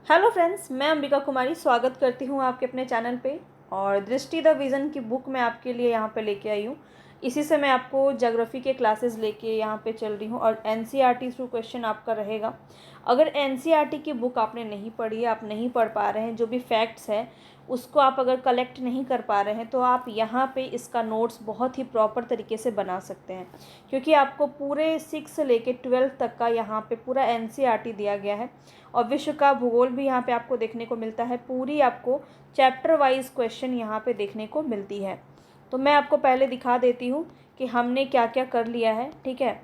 Hello friends, मैं अंबिका कुमारी स्वागत करती हूँ आपके अपने चैनल पे। और दृष्टि द विज़न की बुक मैं आपके लिए यहाँ पे लेके आई हूँ। इसी से मैं आपको ज्योग्राफी के क्लासेस लेके यहाँ पे चल रही हूँ और एनसीईआरटी थ्रू क्वेश्चन आपका रहेगा। अगर एनसीईआरटी की बुक आपने नहीं पढ़ी है, आप नहीं पढ़ पा रहे हैं, जो भी फैक्ट्स है उसको आप अगर कलेक्ट नहीं कर पा रहे हैं, तो आप यहाँ पे इसका नोट्स बहुत ही प्रॉपर तरीके से बना सकते हैं, क्योंकि आपको पूरे 6 से लेके 12 तक का यहाँ पे पूरा एनसीईआरटी दिया गया है। और विश्व का भूगोल भी यहाँ पे आपको देखने को मिलता है। पूरी आपको चैप्टर वाइज क्वेश्चन यहाँ पे देखने को मिलती है। तो मैं आपको पहले दिखा देती हूँ कि हमने क्या क्या कर लिया है। ठीक है,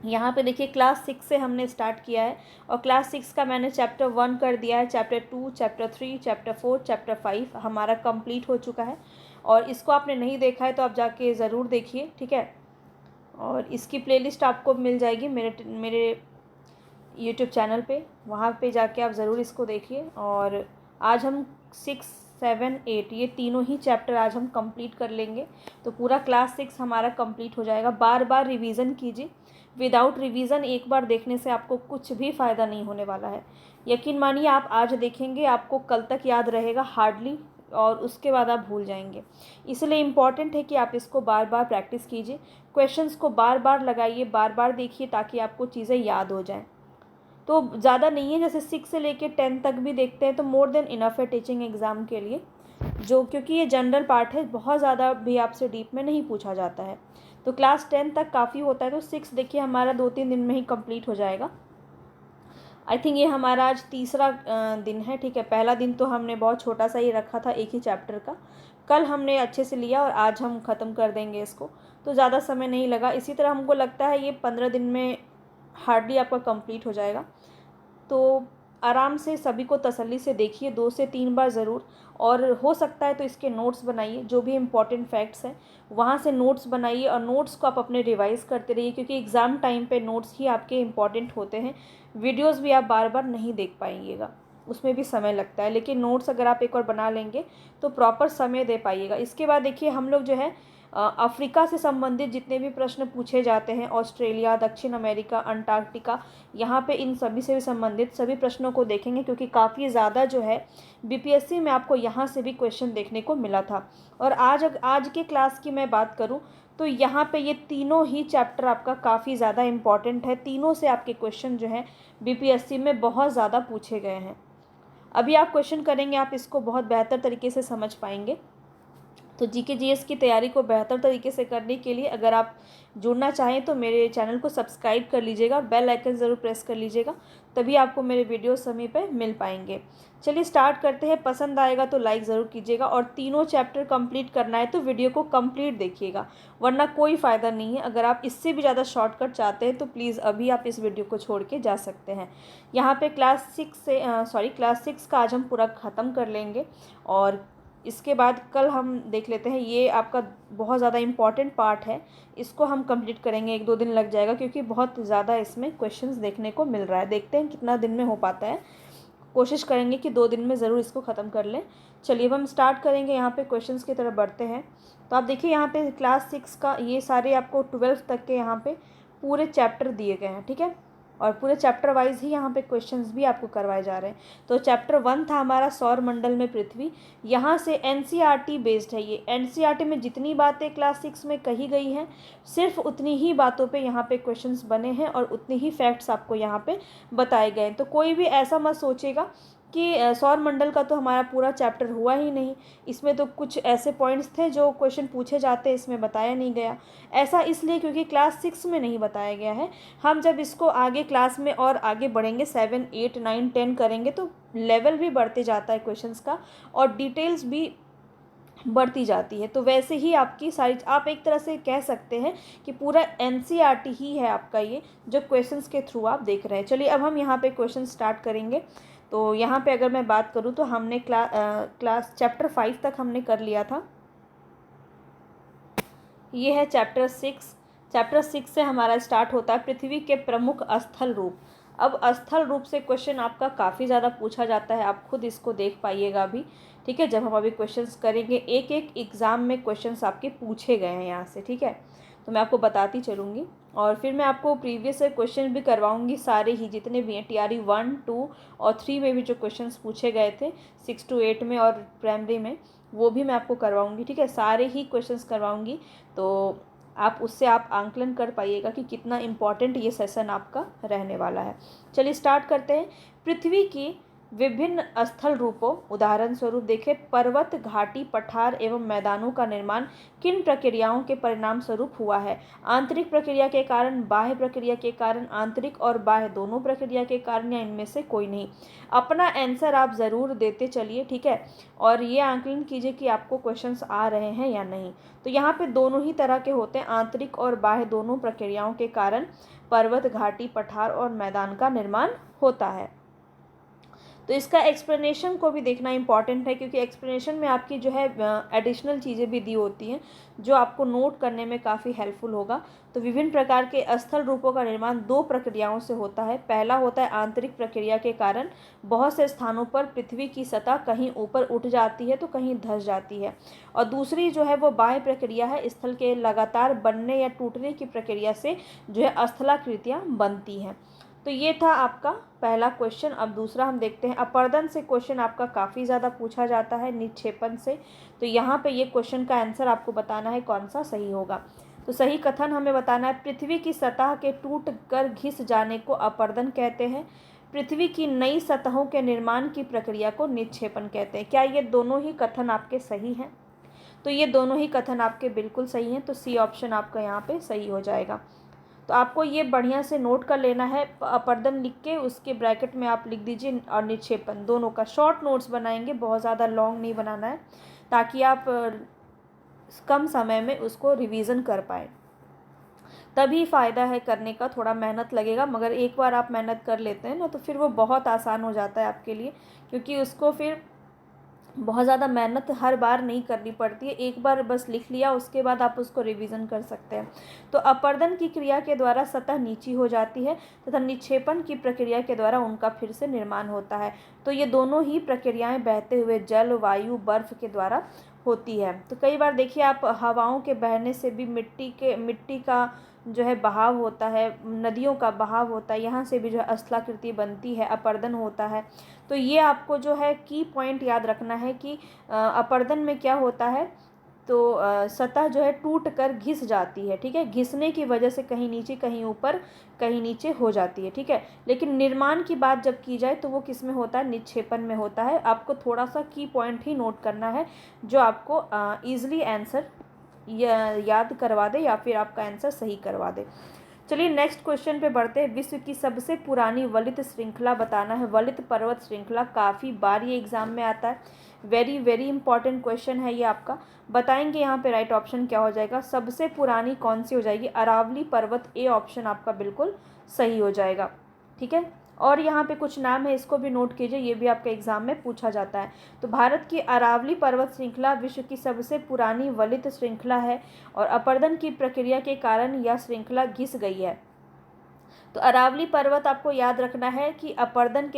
यहाँ पे देखिए क्लास 6 से हमने स्टार्ट किया है और क्लास 6 का मैंने चैप्टर 1 कर दिया है। चैप्टर 2, चैप्टर 3, चैप्टर 4, चैप्टर 5 हमारा कंप्लीट हो चुका है। और इसको आपने नहीं देखा है तो आप जाके ज़रूर देखिए। ठीक है, और इसकी प्लेलिस्ट आपको मिल जाएगी मेरे यूट्यूब चैनल पे, वहाँ पे जाके आप ज़रूर इसको देखिए। और आज हम 6, 7, 8 ये तीनों ही चैप्टर आज हम कंप्लीट कर लेंगे, तो पूरा क्लास 6 हमारा कंप्लीट हो जाएगा। बार बार रिवीजन कीजिए। विदाउट रिवीजन एक बार देखने से आपको कुछ भी फ़ायदा नहीं होने वाला है। यकीन मानिए, आप आज देखेंगे आपको कल तक याद रहेगा हार्डली, और उसके बाद आप भूल जाएंगे। इसलिए इम्पॉर्टेंट है कि आप इसको बार बार प्रैक्टिस कीजिए, क्वेश्चंस को बार बार लगाइए, बार बार देखिए, ताकि आपको चीज़ें याद हो जाएं। तो ज़्यादा नहीं है, जैसे 6 से लेके 10 तक भी देखते हैं तो मोर देन इनफ है टीचिंग एग्ज़ाम के लिए, जो क्योंकि ये जनरल पार्ट है, बहुत ज़्यादा भी आपसे डीप में नहीं पूछा जाता है। तो क्लास 10 तक काफ़ी होता है, तो 6 देखिए हमारा 2-3 दिन में ही कंप्लीट हो जाएगा। आई थिंक ये हमारा आज तीसरा दिन है। ठीक है, पहला दिन तो हमने बहुत छोटा सा ही रखा था, एक ही चैप्टर का। कल हमने अच्छे से लिया और आज हम ख़त्म कर देंगे इसको, तो ज़्यादा समय नहीं लगा। इसी तरह हमको लगता है ये 15 दिन में हार्डली आपका कंप्लीट हो जाएगा। तो आराम से सभी को तसल्ली से देखिए, 2 से 3 बार ज़रूर। और हो सकता है तो इसके नोट्स बनाइए, जो भी इम्पॉर्टेंट फैक्ट्स हैं वहाँ से नोट्स बनाइए, और नोट्स को आप अपने रिवाइज़ करते रहिए, क्योंकि एग्ज़ाम टाइम पे नोट्स ही आपके इम्पॉर्टेंट होते हैं। वीडियोज़ भी आप बार बार नहीं देख पाइएगा, उसमें भी समय लगता है, लेकिन नोट्स अगर आप एक और बना लेंगे तो प्रॉपर समय दे पाइएगा। इसके बाद देखिए हम लोग जो है अफ्रीका से संबंधित जितने भी प्रश्न पूछे जाते हैं, ऑस्ट्रेलिया, दक्षिण अमेरिका, अंटार्कटिका, यहाँ पे इन सभी से भी संबंधित सभी प्रश्नों को देखेंगे, क्योंकि काफ़ी ज़्यादा जो है बीपीएससी में आपको यहाँ से भी क्वेश्चन देखने को मिला था। और आज के क्लास की मैं बात करूँ तो यहाँ पे ये तीनों ही चैप्टर आपका काफ़ी ज़्यादा इम्पॉर्टेंट है। तीनों से आपके क्वेश्चन जो हैं बीपीएससी में बहुत ज़्यादा पूछे गए हैं। अभी आप क्वेश्चन करेंगे, आप इसको बहुत बेहतर तरीके से समझ पाएंगे। तो जीके जीएस की तैयारी को बेहतर तरीके से करने के लिए अगर आप जुड़ना चाहें तो मेरे चैनल को सब्सक्राइब कर लीजिएगा और बेल आइकन ज़रूर प्रेस कर लीजिएगा, तभी आपको मेरे वीडियो समय पे मिल पाएंगे। चलिए स्टार्ट करते हैं। पसंद आएगा तो लाइक ज़रूर कीजिएगा, और तीनों चैप्टर कंप्लीट करना है तो वीडियो को कंप्लीट देखिएगा, वरना कोई फ़ायदा नहीं है। अगर आप इससे भी ज़्यादा शॉर्टकट चाहते हैं तो प्लीज़ अभी आप इस वीडियो को छोड़ के जा सकते हैं। यहाँ पे क्लास 6 का आज हम पूरा ख़त्म कर लेंगे, और इसके बाद कल हम देख लेते हैं। ये आपका बहुत ज़्यादा इम्पॉर्टेंट पार्ट है, इसको हम कंप्लीट करेंगे। 1-2 दिन लग जाएगा, क्योंकि बहुत ज़्यादा इसमें क्वेश्चंस देखने को मिल रहा है। देखते हैं कितना दिन में हो पाता है। कोशिश करेंगे कि 2 दिन में ज़रूर इसको ख़त्म कर लें। चलिए अब हम स्टार्ट करेंगे, यहाँ पे क्वेश्चंस की तरफ बढ़ते हैं। तो आप देखिए यहाँ पे क्लास 6 का ये सारे आपको 12 तक के यहाँ पे पूरे चैप्टर दिए गए हैं। ठीक है, और पूरे चैप्टर वाइज ही यहाँ पे क्वेश्चंस भी आपको करवाए जा रहे हैं। तो चैप्टर 1 था हमारा सौर मंडल में पृथ्वी। यहाँ से एनसीईआरटी बेस्ड है ये। एनसीईआरटी में जितनी बातें क्लास 6 में कही गई हैं, सिर्फ उतनी ही बातों पे यहाँ पे क्वेश्चंस बने हैं, और उतनी ही फैक्ट्स आपको यहाँ पे बताए गए हैं। तो कोई भी ऐसा मत सोचेगा कि सौर मंडल का तो हमारा पूरा चैप्टर हुआ ही नहीं, इसमें तो कुछ ऐसे पॉइंट्स थे जो क्वेश्चन पूछे जाते इसमें बताया नहीं गया। ऐसा इसलिए क्योंकि क्लास 6 में नहीं बताया गया है। हम जब इसको आगे क्लास में और आगे बढ़ेंगे, 7, 8, 9, 10 करेंगे, तो लेवल भी बढ़ते जाता है क्वेश्चंस का, और डिटेल्स भी बढ़ती जाती है। तो वैसे ही आपकी सारी, आप एक तरह से कह सकते हैं कि पूरा एनसीईआरटी ही है आपका ये, जो क्वेश्चंस के थ्रू आप देख रहे हैं। चलिए अब हम यहाँ पे क्वेश्चन स्टार्ट करेंगे। तो यहाँ पे अगर मैं बात करूँ तो हमने क्लास चैप्टर 5 तक हमने कर लिया था। ये है चैप्टर 6। चैप्टर 6 से हमारा स्टार्ट होता है पृथ्वी के प्रमुख स्थल रूप। अब स्थल रूप से क्वेश्चन आपका काफ़ी ज़्यादा पूछा जाता है, आप खुद इसको देख पाइएगा अभी। ठीक है, जब हम अभी क्वेश्चंस करेंगे, एक एक एग्ज़ाम में क्वेश्चंस आपके पूछे गए हैं यहाँ से। ठीक है, तो मैं आपको बताती चलूँगी। और फिर मैं आपको प्रीवियस से क्वेश्चन भी करवाऊँगी, सारे ही जितने भी हैं TRE 1, 2 और 3 में भी जो क्वेश्चंस पूछे गए थे 6 to 8 में और प्राइमरी में, वो भी मैं आपको करवाऊँगी, ठीक है। सारे ही क्वेश्चंस करवाऊँगी, तो आप उससे आप आंकलन कर पाइएगा कि कितना इम्पॉर्टेंट ये सेशन आपका रहने वाला है। चलिए स्टार्ट करते हैं। पृथ्वी की विभिन्न स्थल रूपों, उदाहरण स्वरूप देखें, पर्वत, घाटी, पठार एवं मैदानों का निर्माण किन प्रक्रियाओं के परिणाम स्वरूप हुआ है? आंतरिक प्रक्रिया के कारण, बाह्य प्रक्रिया के कारण, आंतरिक और बाह्य दोनों प्रक्रिया के कारण, या इनमें से कोई नहीं? अपना आंसर आप ज़रूर देते चलिए, ठीक है। और ये आंकलन कीजिए कि आपको क्वेश्चंस आ रहे हैं या नहीं। तो यहाँ पे दोनों ही तरह के होते हैं, आंतरिक और बाह्य दोनों प्रक्रियाओं के कारण पर्वत, घाटी, पठार और मैदान का निर्माण होता है। तो इसका एक्सप्लेनेशन को भी देखना इंपॉर्टेंट है, क्योंकि एक्सप्लेनेशन में आपकी जो है एडिशनल चीज़ें भी दी होती हैं जो आपको नोट करने में काफ़ी हेल्पफुल होगा। तो विभिन्न प्रकार के स्थल रूपों का निर्माण 2 प्रक्रियाओं से होता है। पहला होता है आंतरिक प्रक्रिया के कारण, बहुत से स्थानों पर पृथ्वी की सतह कहीं ऊपर उठ जाती है तो कहीं धंस जाती है। और दूसरी जो है वो बाह्य प्रक्रिया है, स्थल के लगातार बनने या टूटने की प्रक्रिया से जो है स्थलाकृतियाँ बनती हैं। तो ये था आपका पहला क्वेश्चन। अब दूसरा हम देखते हैं। अपरदन से क्वेश्चन आपका काफ़ी ज़्यादा पूछा जाता है, निक्षेपण से। तो यहाँ पे ये क्वेश्चन का आंसर आपको बताना है कौन सा सही होगा। तो सही कथन हमें बताना है, पृथ्वी की सतह के टूट कर घिस जाने को अपरदन कहते हैं। पृथ्वी की नई सतहों के निर्माण की प्रक्रिया को निक्षेपण कहते हैं। क्या ये दोनों ही कथन आपके सही हैं? तो ये दोनों ही कथन आपके बिल्कुल सही हैं। तो सी ऑप्शन आपका यहाँ पे सही हो जाएगा। तो आपको ये बढ़िया से नोट कर लेना है, अपरदन लिख के उसके ब्रैकेट में आप लिख दीजिए और निक्षेपण, दोनों का शॉर्ट नोट्स बनाएंगे, बहुत ज़्यादा लॉन्ग नहीं बनाना है, ताकि आप कम समय में उसको रिवीजन कर पाए। तभी फ़ायदा है करने का, थोड़ा मेहनत लगेगा, मगर एक बार आप मेहनत कर लेते हैं ना तो फिर वो बहुत आसान हो जाता है आपके लिए, क्योंकि उसको फिर बहुत ज़्यादा मेहनत हर बार नहीं करनी पड़ती है। एक बार बस लिख लिया, उसके बाद आप उसको रिवीजन कर सकते हैं। तो अपरदन की क्रिया के द्वारा सतह नीची हो जाती है तथा निक्षेपण की प्रक्रिया के द्वारा उनका फिर से निर्माण होता है। तो ये दोनों ही प्रक्रियाएं बहते हुए जल, वायु, बर्फ के द्वारा होती है। तो कई बार देखिए आप, हवाओं के बहने से भी मिट्टी का जो है बहाव होता है, नदियों का बहाव होता है, यहाँ से भी जो है स्थलाकृति बनती है, अपरदन होता है। तो ये आपको जो है की पॉइंट याद रखना है कि अपरदन में क्या होता है, तो सतह जो है टूट कर घिस जाती है, ठीक है। घिसने की वजह से कहीं नीचे, कहीं ऊपर, कहीं नीचे हो जाती है, ठीक है। लेकिन निर्माण की बात जब की जाए तो वो किस में होता है? निक्षेपण में होता है। आपको थोड़ा सा की पॉइंट ही नोट करना है जो आपको ईजिली आंसर याद करवा दे या फिर आपका आंसर सही करवा दे। चलिए नेक्स्ट क्वेश्चन पे बढ़ते हैं। विश्व की सबसे पुरानी वलित श्रृंखला बताना है। वलित पर्वत श्रृंखला काफ़ी बार ये एग्जाम में आता है, वेरी वेरी इंपॉर्टेंट क्वेश्चन है ये आपका। बताएंगे यहाँ पे राइट ऑप्शन क्या हो जाएगा, सबसे पुरानी कौन सी हो जाएगी? अरावली पर्वत, ए ऑप्शन आपका बिल्कुल सही हो जाएगा, ठीक है। और यहाँ पे कुछ नाम है, इसको भी नोट कीजिए, ये भी आपके एग्जाम में पूछा जाता है। तो भारत की अरावली पर्वत श्रृंखला विश्व की सबसे पुरानी वलित श्रृंखला है और अपरदन की प्रक्रिया के कारण यह श्रृंखला घिस गई है। तो अरावली पर्वत आपको याद रखना है कि अपरदन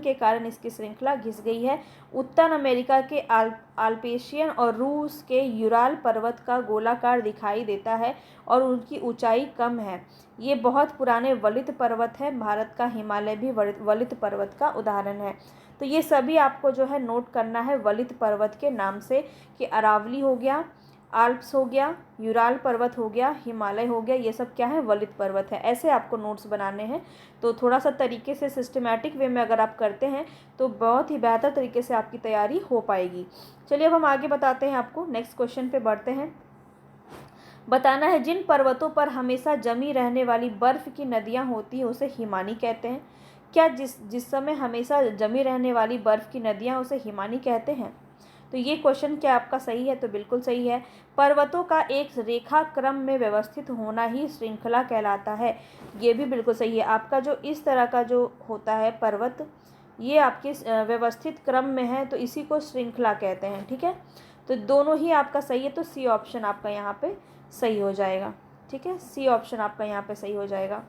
के कारण इसकी श्रृंखला घिस गई है। उत्तर अमेरिका के आल्पेशियन और रूस के यूराल पर्वत का गोलाकार दिखाई देता है और उनकी ऊंचाई कम है। ये बहुत पुराने वलित पर्वत है। भारत का हिमालय भी वलित पर्वत का उदाहरण है। तो ये सभी आपको जो है नोट करना है वलित पर्वत के नाम से, कि अरावली हो गया, आल्प्स हो गया, यूराल पर्वत हो गया, हिमालय हो गया, ये सब क्या है? वलित पर्वत है। ऐसे आपको नोट्स बनाने हैं। तो थोड़ा सा तरीके से सिस्टमैटिक वे में अगर आप करते हैं तो बहुत ही बेहतर तरीके से आपकी तैयारी हो पाएगी। चलिए अब हम आगे बताते हैं आपको, नेक्स्ट क्वेश्चन पे बढ़ते हैं। बताना है जिन पर्वतों पर हमेशा जमी रहने वाली बर्फ़ की नदियाँ होती हैं उसे हिमानी कहते हैं। क्या जिस समय हमेशा जमी रहने वाली बर्फ़ की नदियाँ उसे हिमानी कहते हैं? तो ये क्वेश्चन क्या आपका सही है? तो बिल्कुल सही है। पर्वतों का एक रेखा क्रम में व्यवस्थित होना ही श्रृंखला कहलाता है। ये भी बिल्कुल सही है। आपका जो इस तरह का जो होता है पर्वत, ये आपके व्यवस्थित क्रम में है, तो इसी को श्रृंखला कहते हैं, ठीक है। तो दोनों ही आपका सही है, तो सी ऑप्शन आपका यहाँ पे सही हो जाएगा, ठीक है। सी ऑप्शन आपका यहाँ पे सही हो जाएगा।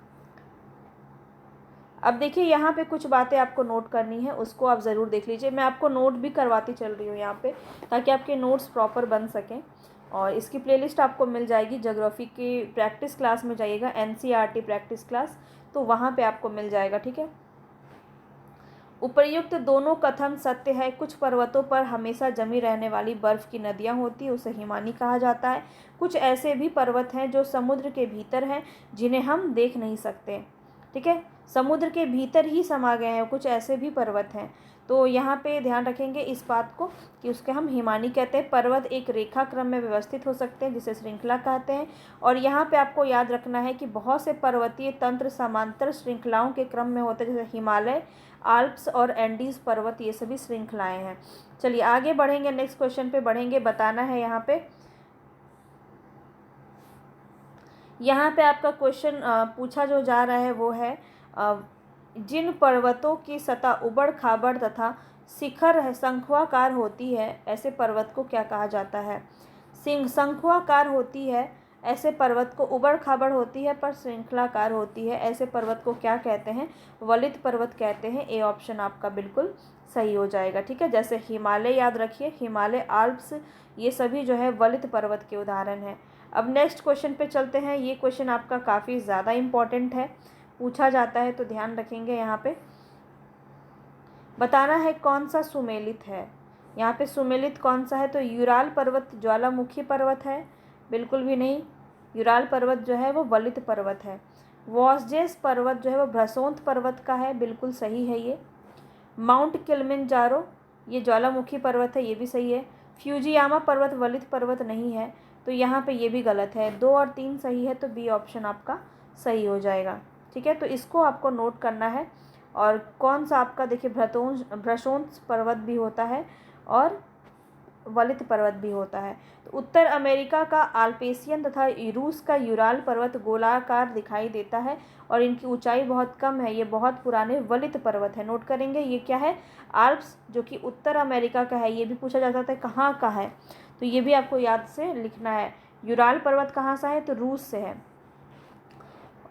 अब देखिए यहाँ पे कुछ बातें आपको नोट करनी है, उसको आप ज़रूर देख लीजिए। मैं आपको नोट भी करवाती चल रही हूँ यहाँ पे, ताकि आपके नोट्स प्रॉपर बन सकें। और इसकी प्लेलिस्ट आपको मिल जाएगी ज्योग्राफी की प्रैक्टिस क्लास में, जाइएगा NCERT प्रैक्टिस क्लास, तो वहाँ पे आपको मिल जाएगा, ठीक है। उपर्युक्त दोनों कथन सत्य है। कुछ पर्वतों पर हमेशा जमी रहने वाली बर्फ़ की नदियाँ होती है, उसे हिमानी कहा जाता है। कुछ ऐसे भी पर्वत हैं जो समुद्र के भीतर हैं, जिन्हें हम देख नहीं सकते, ठीक है। समुद्र के भीतर ही समा गए हैं, कुछ ऐसे भी पर्वत हैं। तो यहाँ पे ध्यान रखेंगे इस बात को कि उसके हम हिमानी कहते हैं। पर्वत एक रेखा क्रम में व्यवस्थित हो सकते हैं, जिसे श्रृंखला कहते हैं। और यहाँ पे आपको याद रखना है कि बहुत से पर्वतीय तंत्र समांतर श्रृंखलाओं के क्रम में होते हैं, जैसे हिमालय, आल्प्स और एंडीज पर्वत, ये सभी श्रृंखलाएं हैं। चलिए आगे बढ़ेंगे, नेक्स्ट क्वेश्चन पे बढ़ेंगे। बताना है यहाँ पे आपका क्वेश्चन पूछा जो जा रहा है वो है जिन पर्वतों की सतह उबड़ खाबड़ तथा शिखर शंखवाकार होती है, ऐसे पर्वत को क्या कहा जाता है। शंखवाकार होती है ऐसे पर्वत को, उबड़ खाबड़ होती है पर श्रृंखलाकार होती है, ऐसे पर्वत को क्या कहते हैं। वलित पर्वत कहते हैं। ए ऑप्शन आपका बिल्कुल सही हो जाएगा, ठीक है। जैसे हिमालय याद रखिए, हिमालय, आल्प्स, ये सभी जो है वलित पर्वत के उदाहरण हैं। अब नेक्स्ट क्वेश्चन पे चलते हैं। ये क्वेश्चन आपका काफ़ी ज़्यादा इम्पॉर्टेंट है, पूछा जाता है, तो ध्यान रखेंगे। यहाँ पे बताना है कौन सा सुमेलित है। यहाँ पे सुमेलित कौन सा है, तो यूराल पर्वत ज्वालामुखी पर्वत है, बिल्कुल भी नहीं। यूराल पर्वत जो है वो वलित पर्वत है। वॉसजेस पर्वत जो है वो भ्रसोंत पर्वत का है, बिल्कुल सही है ये। माउंट किलिमंजारो ये ज्वालामुखी पर्वत है, ये भी सही है। फ्यूजियामा पर्वत वलित पर्वत नहीं है, तो यहाँ पे ये भी गलत है। 2 और 3 सही है, तो बी ऑप्शन आपका सही हो जाएगा, ठीक है। तो इसको आपको नोट करना है। और कौन सा आपका देखिए भ्रसोंत पर्वत भी होता है और वलित पर्वत भी होता है। तो उत्तर अमेरिका का आल्पेशियन तथा रूस का यूराल पर्वत गोलाकार दिखाई देता है और इनकी ऊंचाई बहुत कम है। ये बहुत पुराने वलित पर्वत है। नोट करेंगे ये क्या है, आल्प्स, जो कि उत्तर अमेरिका का है। ये भी पूछा जा सकता है कहाँ का है, तो ये भी आपको याद से लिखना है। यूराल पर्वत कहाँ से है, तो रूस से है।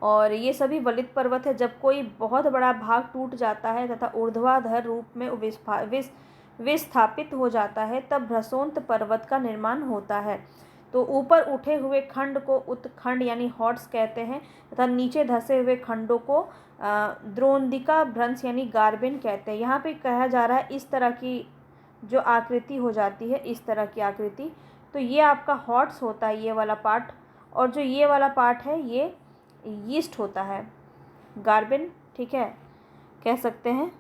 और ये सभी वलित पर्वत है। जब कोई बहुत बड़ा भाग टूट जाता है तथा ऊर्ध्वाधर रूप में विस्थापित हो जाता है, तब भ्रसोंत पर्वत का निर्माण होता है। तो ऊपर उठे हुए खंड को उत्खंड यानी हॉट्स कहते हैं तथा नीचे धंसे हुए खंडों को द्रोणिका भ्रंश यानी गार्बेन कहते हैं। यहाँ पे कहा जा रहा है इस तरह की जो आकृति हो जाती है, इस तरह की आकृति, तो ये आपका हॉट्स होता है, ये वाला पार्ट। और जो ये वाला पार्ट है ये यीस्ट होता है, गार्बेन, ठीक है, कह सकते हैं।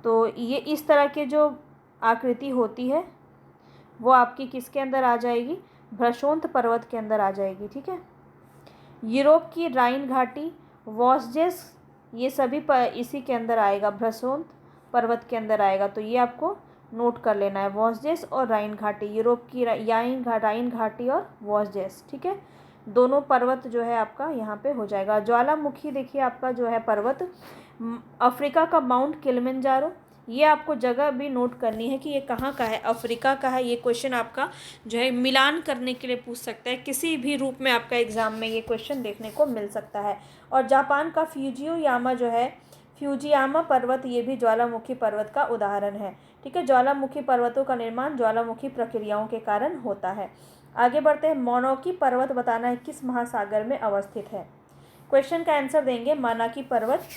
तो ये इस तरह के जो आकृति होती है वो आपकी किसके अंदर आ जाएगी, भ्रसोंत पर्वत के अंदर आ जाएगी, ठीक है। यूरोप की राइन घाटी, वॉसजेस, ये सभी इसी के अंदर आएगा, भ्रसोंत पर्वत के अंदर आएगा। तो ये आपको नोट कर लेना है, वॉसजेस और राइन घाटी, यूरोप की राइन घाटी और वॉसजेस, ठीक है। दोनों पर्वत जो है आपका यहाँ पे हो जाएगा। ज्वालामुखी देखिए आपका जो है पर्वत अफ्रीका का माउंट किलिमंजारो, ये आपको जगह भी नोट करनी है कि ये कहाँ का है, अफ्रीका का है। ये क्वेश्चन आपका जो है मिलान करने के लिए पूछ सकता है, किसी भी रूप में आपका एग्जाम में ये क्वेश्चन देखने को मिल सकता है। और जापान का फ्यूजियामा पर्वत, ये भी ज्वालामुखी पर्वत का उदाहरण है, ठीक है। ज्वालामुखी पर्वतों का निर्माण ज्वालामुखी प्रक्रियाओं के कारण होता है। आगे बढ़ते हैं। मोनाकी पर्वत बताना है किस महासागर में अवस्थित है। क्वेश्चन का आंसर देंगे, मोनाकी पर्वत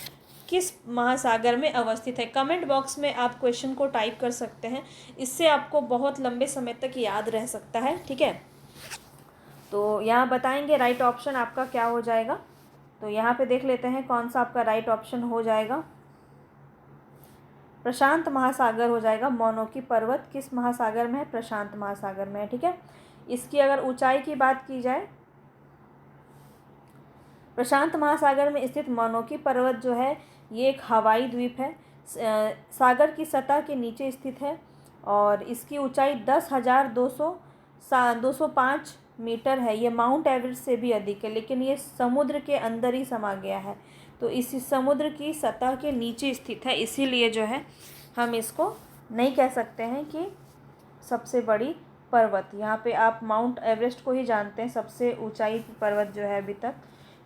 किस महासागर में अवस्थित है। कमेंट बॉक्स में आप क्वेश्चन को टाइप कर सकते हैं, इससे आपको बहुत लंबे समय तक याद रह सकता है, ठीक है। तो यहाँ बताएंगे राइट ऑप्शन आपका क्या हो जाएगा। तो यहाँ पे देख लेते हैं कौन सा आपका राइट ऑप्शन हो जाएगा। प्रशांत महासागर हो जाएगा। मोनाकी पर्वत किस महासागर में है, प्रशांत महासागर में है, ठीक है। इसकी अगर ऊंचाई की बात की जाए, प्रशांत महासागर में स्थित मोनाकी पर्वत जो है ये एक हवाई द्वीप है, सागर की सतह के नीचे स्थित है और इसकी ऊंचाई 10,205 मीटर है। ये माउंट एवरेस्ट से भी अधिक है, लेकिन ये समुद्र के अंदर ही समा गया है, तो इसी समुद्र की सतह के नीचे स्थित है, इसीलिए जो है हम इसको नहीं कह सकते हैं कि सबसे बड़ी पर्वत। यहाँ पे आप माउंट एवरेस्ट को ही जानते हैं सबसे ऊंचाई पर्वत जो है अभी तक,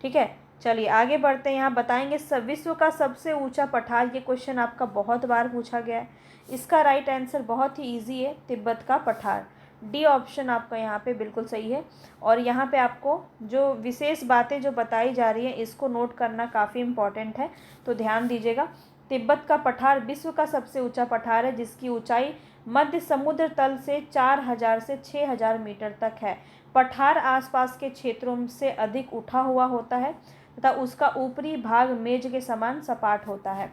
ठीक है। चलिए आगे बढ़ते हैं। यहाँ बताएंगे विश्व का सबसे ऊंचा पठार, ये क्वेश्चन आपका बहुत बार पूछा गया है। इसका राइट आंसर बहुत ही इजी है, तिब्बत का पठार। डी ऑप्शन आपका यहाँ पे बिल्कुल सही है। और यहाँ पे आपको जो विशेष बातें जो बताई जा रही हैं इसको नोट करना काफ़ी इम्पॉर्टेंट है, तो ध्यान दीजिएगा। तिब्बत का पठार विश्व का सबसे ऊंचा पठार है, जिसकी ऊंचाई मध्य समुद्र तल से 4000 से 6000 मीटर तक है। पठार आसपास के क्षेत्रों से अधिक उठा हुआ होता है तथा उसका ऊपरी भाग मेज के समान सपाट होता है।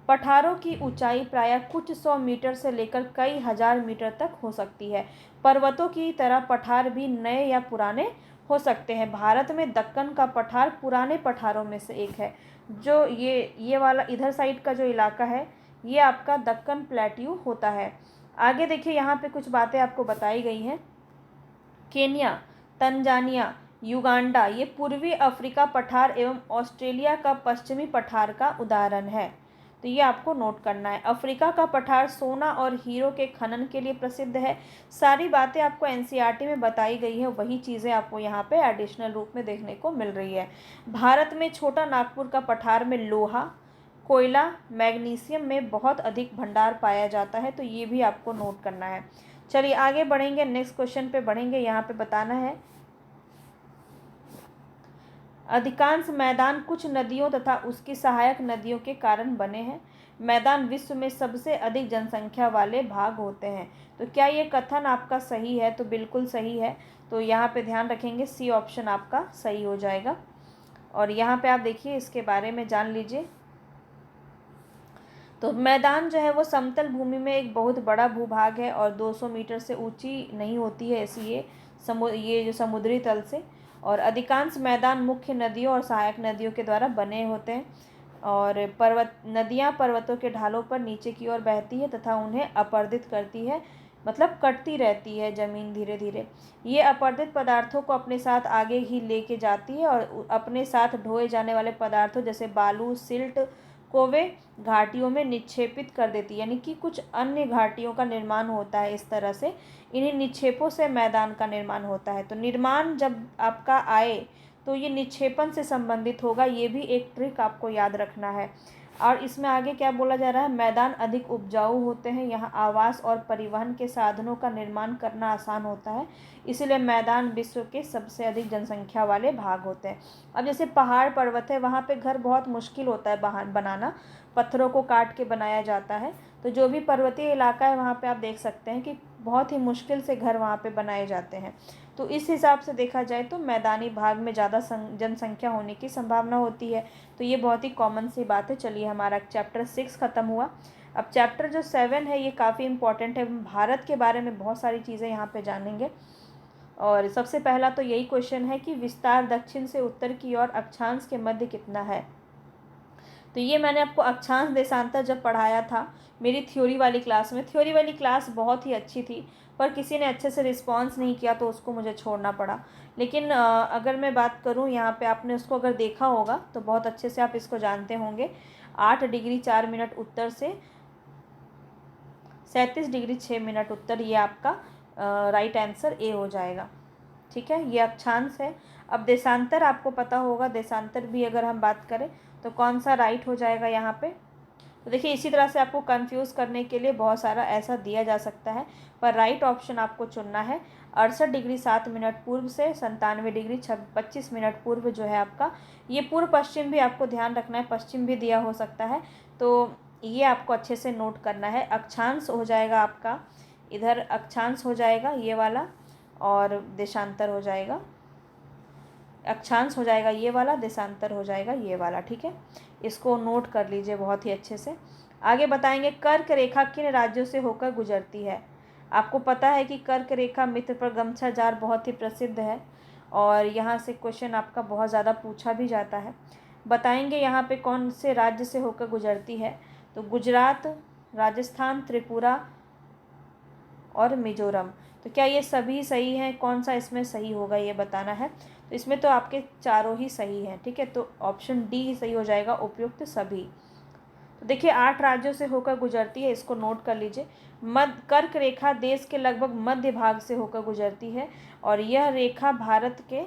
पठारों की ऊंचाई प्रायः कुछ 100 मीटर से लेकर कई हजार मीटर तक हो सकती है। पर्वतों की तरह पठार भी नए या पुराने हो सकते हैं। भारत में दक्कन का पठार पुराने पठारों में से एक है। जो ये वाला इधर साइड का जो इलाका है ये आपका दक्कन प्लेट्यू होता है। आगे देखिए, यहाँ पे कुछ बातें आपको बताई गई हैं। केन्या, तंजानिया, युगांडा ये पूर्वी अफ्रीका पठार एवं ऑस्ट्रेलिया का पश्चिमी पठार का उदाहरण है, तो ये आपको नोट करना है। अफ्रीका का पठार सोना और हीरो के खनन के लिए प्रसिद्ध है। सारी बातें आपको एनसीईआरटी में बताई गई है, वही चीज़ें आपको यहाँ पे एडिशनल रूप में देखने को मिल रही है। भारत में छोटा नागपुर का पठार में लोहा, कोयला, मैग्नीशियम में बहुत अधिक भंडार पाया जाता है, तो ये भी आपको नोट करना है। चलिए आगे बढ़ेंगे, नेक्स्ट क्वेश्चन पे बढ़ेंगे। यहाँ पे बताना है, अधिकांश मैदान कुछ नदियों तथा उसकी सहायक नदियों के कारण बने हैं। मैदान विश्व में सबसे अधिक जनसंख्या वाले भाग होते हैं। तो क्या ये कथन आपका सही है? तो बिल्कुल सही है। तो यहाँ पे ध्यान रखेंगे, सी ऑप्शन आपका सही हो जाएगा। और यहाँ पे आप देखिए, इसके बारे में जान लीजिए। तो मैदान जो है वो समतल भूमि में एक बहुत बड़ा भूभाग है और 200 मीटर से ऊंची नहीं होती है ऐसी ये जो समुद्री तल से। और अधिकांश मैदान मुख्य नदियों और सहायक नदियों के द्वारा बने होते हैं। और नदियाँ पर्वतों के ढालों पर नीचे की ओर बहती है तथा उन्हें अपर्दित करती है, मतलब कटती रहती है ज़मीन धीरे धीरे। ये अपर्दित पदार्थों को अपने साथ आगे ही लेके जाती है और अपने साथ ढोए जाने वाले पदार्थों जैसे बालू, सिल्ट को वे घाटियों में निक्षेपित कर देती है, यानी कि कुछ अन्य घाटियों का निर्माण होता है। इस तरह से इन्हीं निक्षेपों से मैदान का निर्माण होता है। तो निर्माण जब आपका आए तो ये निक्षेपण से संबंधित होगा, ये भी एक ट्रिक आपको याद रखना है। और इसमें आगे क्या बोला जा रहा है, मैदान अधिक उपजाऊ होते हैं, यहाँ आवास और परिवहन के साधनों का निर्माण करना आसान होता है, इसलिए मैदान विश्व के सबसे अधिक जनसंख्या वाले भाग होते हैं। अब जैसे पहाड़ पर्वत है, वहाँ पे घर बहुत मुश्किल होता है बनाना, पत्थरों को काट के बनाया जाता है। तो जो भी पर्वतीय इलाका है वहाँ पे आप देख सकते हैं कि बहुत ही मुश्किल से घर वहाँ पे बनाए जाते हैं। तो इस हिसाब से देखा जाए तो मैदानी भाग में ज़्यादा जनसंख्या होने की संभावना होती है। तो ये बहुत ही कॉमन सी बात है। चलिए, हमारा चैप्टर 6 ख़त्म हुआ। अब चैप्टर जो 7 है ये काफ़ी इंपॉर्टेंट है। भारत के बारे में बहुत सारी चीज़ें यहाँ पे जानेंगे। और सबसे पहला तो यही क्वेश्चन है कि विस्तार दक्षिण से उत्तर की ओर अक्षांश के मध्य कितना है। तो ये मैंने आपको अक्षांश देशांतर जब पढ़ाया था मेरी थ्योरी वाली क्लास में। थ्योरी वाली क्लास बहुत ही अच्छी थी, पर किसी ने अच्छे से रिस्पॉन्स नहीं किया तो उसको मुझे छोड़ना पड़ा। लेकिन अगर मैं बात करूँ यहाँ पे, आपने उसको अगर देखा होगा तो बहुत अच्छे से आप इसको जानते होंगे। 8 डिग्री 4 मिनट उत्तर से 37 डिग्री 6 मिनट उत्तर, ये आपका राइट आंसर ए हो जाएगा। ठीक है, ये अक्षांश है। अब देशांतर आपको पता होगा, देशांतर भी अगर हम बात करें तो कौन सा राइट हो जाएगा यहाँ पे। तो देखिए, इसी तरह से आपको कंफ्यूज करने के लिए बहुत सारा ऐसा दिया जा सकता है, पर राइट ऑप्शन आपको चुनना है। 68 डिग्री 7 मिनट पूर्व से 97 डिग्री 25 मिनट पूर्व जो है आपका, ये पूर्व पश्चिम भी आपको ध्यान रखना है, पश्चिम भी दिया हो सकता है, तो ये आपको अच्छे से नोट करना है। अक्षांश हो जाएगा आपका, इधर अक्षांश हो जाएगा ये वाला, और देशांतर हो जाएगा, अक्षांश हो जाएगा ये वाला, देशांतर हो जाएगा ये वाला। ठीक है, इसको नोट कर लीजिए बहुत ही अच्छे से। आगे बताएंगे, कर्क रेखा किन राज्यों से होकर गुजरती है। आपको पता है कि कर्क रेखा मित्र पर गमछा जार बहुत ही प्रसिद्ध है और यहाँ से क्वेश्चन आपका बहुत ज़्यादा पूछा भी जाता है। बताएंगे यहाँ पे कौन से राज्य से होकर गुजरती है। तो गुजरात, राजस्थान, त्रिपुरा और मिजोरम। तो क्या ये सभी सही हैं? कौन सा इसमें सही होगा ये बताना है। तो इसमें तो आपके चारों ही सही हैं। ठीक है, तो ऑप्शन डी ही सही हो जाएगा, उपयुक्त सभी। तो देखिए, 8 राज्यों से होकर गुजरती है, इसको नोट कर लीजिए। कर्क रेखा देश के लगभग मध्य भाग से होकर गुजरती है और यह रेखा भारत के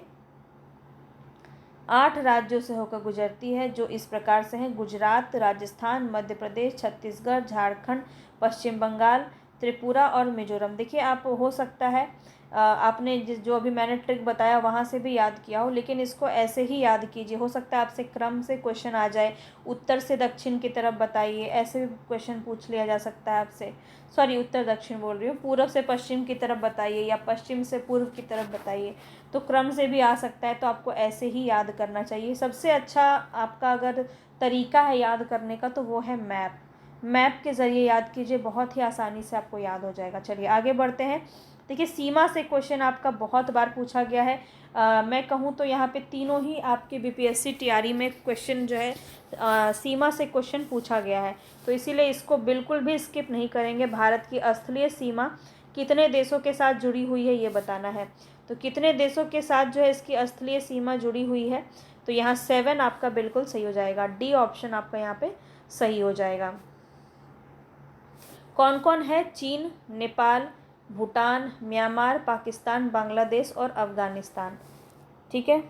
8 राज्यों से होकर गुजरती है, जो इस प्रकार से हैं: गुजरात, राजस्थान, मध्य प्रदेश, छत्तीसगढ़, झारखंड, पश्चिम बंगाल, त्रिपुरा और मिजोरम। देखिए आप हो सकता है आपने जो अभी मैंने ट्रिक बताया वहाँ से भी याद किया हो, लेकिन इसको ऐसे ही याद कीजिए। हो सकता है आपसे क्रम से क्वेश्चन आ जाए, उत्तर से दक्षिण की तरफ बताइए, ऐसे भी क्वेश्चन पूछ लिया जा सकता है आपसे। सॉरी, उत्तर दक्षिण बोल रही हूँ, पूर्व से पश्चिम की तरफ बताइए या पश्चिम से पूर्व की तरफ बताइए, तो क्रम से भी आ सकता है। तो आपको ऐसे ही याद करना चाहिए। सबसे अच्छा आपका अगर तरीका है याद करने का तो वो है मैप। मैप के ज़रिए याद कीजिए, बहुत ही आसानी से आपको याद हो जाएगा। चलिए आगे बढ़ते हैं। देखिए सीमा से क्वेश्चन आपका बहुत बार पूछा गया है। मैं कहूँ तो यहाँ पे तीनों ही आपके बीपीएससी टीआरई में क्वेश्चन जो है सीमा से क्वेश्चन पूछा गया है, तो इसीलिए इसको बिल्कुल भी स्किप नहीं करेंगे। भारत की स्थलीय सीमा कितने देशों के साथ जुड़ी हुई है ये बताना है। तो कितने देशों के साथ जो है इसकी स्थलीय सीमा जुड़ी हुई है, तो यहाँ 7 आपका बिल्कुल सही हो जाएगा। डी ऑप्शन आपका यहाँ पे सही हो जाएगा। कौन कौन है? चीन, नेपाल, भूटान, म्यांमार, पाकिस्तान, बांग्लादेश और अफ़गानिस्तान। ठीक है।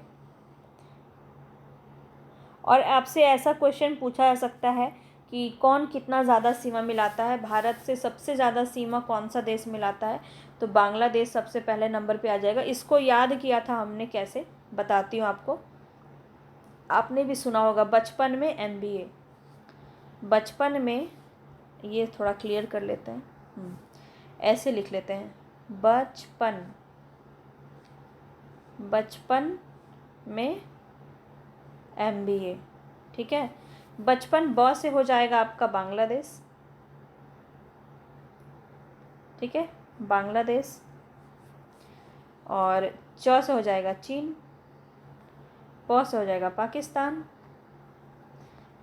और आपसे ऐसा क्वेश्चन पूछा जा सकता है कि कौन कितना ज़्यादा सीमा मिलाता है। भारत से सबसे ज़्यादा सीमा कौन सा देश मिलाता है? तो बांग्लादेश सबसे पहले नंबर पे आ जाएगा। इसको याद किया था हमने कैसे, बताती हूँ आपको। आपने भी सुना होगा बचपन में MBA, बचपन में, ये थोड़ा क्लियर कर लेते हैं, ऐसे लिख लेते हैं, बचपन, बचपन में MBA। ठीक है। बचपन ब से हो जाएगा आपका बांग्लादेश। ठीक है, बांग्लादेश। और च से हो जाएगा चीन, प से हो जाएगा पाकिस्तान।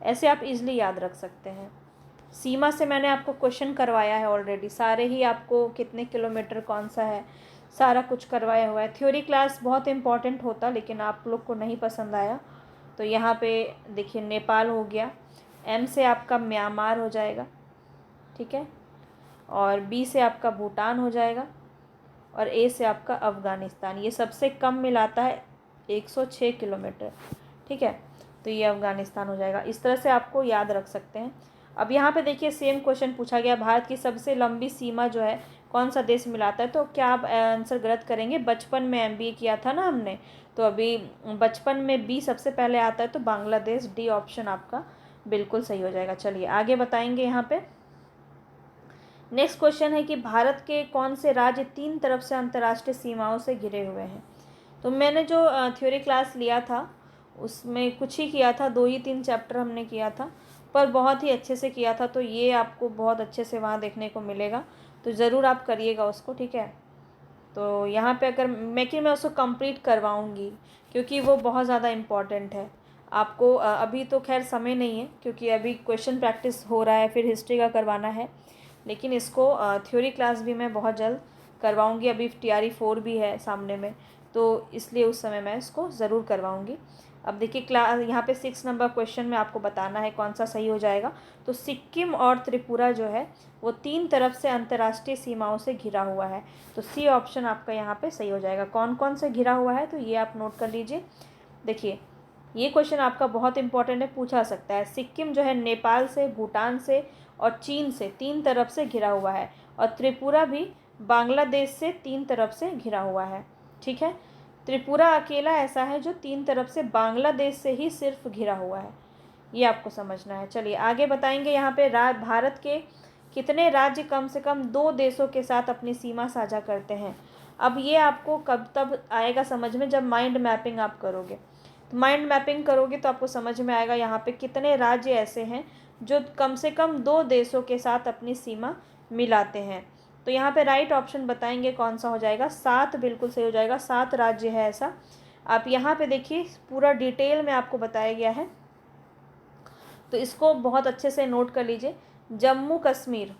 ऐसे आप इजली याद रख सकते हैं। सीमा से मैंने आपको क्वेश्चन करवाया है ऑलरेडी, सारे ही आपको कितने किलोमीटर कौन सा है सारा कुछ करवाया हुआ है। थ्योरी क्लास बहुत इंपॉर्टेंट होता, लेकिन आप लोग को नहीं पसंद आया। तो यहाँ पे देखिए नेपाल हो गया, M से आपका म्यांमार हो जाएगा। ठीक है। और B से आपका भूटान हो जाएगा, और A से आपका अफ़गानिस्तान। ये सबसे कम मिलाता है 106 किलोमीटर। ठीक है, तो ये अफ़गानिस्तान हो जाएगा। इस तरह से आपको याद रख सकते हैं। अब यहाँ पे देखिए सेम क्वेश्चन पूछा गया, भारत की सबसे लंबी सीमा जो है कौन सा देश मिलाता है? तो क्या आप आंसर गलत करेंगे? बचपन में MBA किया था ना हमने, तो अभी बचपन में B सबसे पहले आता है, तो बांग्लादेश। डी ऑप्शन आपका बिल्कुल सही हो जाएगा। चलिए आगे बताएंगे। यहाँ पे नेक्स्ट क्वेश्चन है कि भारत के कौन से राज्य 3 तरफ से अंतर्राष्ट्रीय सीमाओं से घिरे हुए हैं? तो मैंने जो थ्योरी क्लास लिया था उसमें कुछ ही किया था, 2 ही 3 चैप्टर हमने किया था, पर बहुत ही अच्छे से किया था। तो ये आपको बहुत अच्छे से वहाँ देखने को मिलेगा, तो ज़रूर आप करिएगा उसको। ठीक है। तो यहाँ पे अगर मैं उसको कंप्लीट करवाऊँगी, क्योंकि वो बहुत ज़्यादा इम्पॉर्टेंट है। आपको अभी तो खैर समय नहीं है, क्योंकि अभी क्वेश्चन प्रैक्टिस हो रहा है, फिर हिस्ट्री का करवाना है, लेकिन इसको थ्योरी क्लास भी मैं बहुत जल्द करवाऊँगी। अभी TRE 4 भी है सामने में, तो इसलिए उस समय मैं इसको ज़रूर करवाऊँगी। अब देखिए क्लास यहाँ पे 6 नंबर क्वेश्चन में आपको बताना है कौन सा सही हो जाएगा। तो सिक्किम और त्रिपुरा जो है वो 3 तरफ से अंतर्राष्ट्रीय सीमाओं से घिरा हुआ है, तो C ऑप्शन आपका यहाँ पे सही हो जाएगा। कौन कौन से घिरा हुआ है, तो ये आप नोट कर लीजिए। देखिए ये क्वेश्चन आपका बहुत इंपॉर्टेंट है, पूछा सकता है। सिक्किम जो है नेपाल से, भूटान से और चीन से 3 तरफ से घिरा हुआ है, और त्रिपुरा भी बांग्लादेश से 3 तरफ से घिरा हुआ है। ठीक है। त्रिपुरा अकेला ऐसा है जो 3 तरफ से बांग्लादेश से ही सिर्फ घिरा हुआ है, ये आपको समझना है। चलिए आगे बताएंगे। यहाँ पे भारत के कितने राज्य कम से कम 2 देशों के साथ अपनी सीमा साझा करते हैं? अब ये आपको कब तब आएगा समझ में, जब माइंड मैपिंग आप करोगे। तो माइंड मैपिंग करोगे तो आपको समझ में आएगा यहाँ पे कितने राज्य ऐसे हैं जो कम से कम 2 देशों के साथ अपनी सीमा मिलाते हैं। तो यहाँ पे राइट ऑप्शन बताएंगे कौन सा हो जाएगा? 7 बिल्कुल सही हो जाएगा। 7 राज्य है ऐसा। आप यहाँ पे देखिए पूरा डिटेल में आपको बताया गया है, तो इसको बहुत अच्छे से नोट कर लीजिए। जम्मू कश्मीर,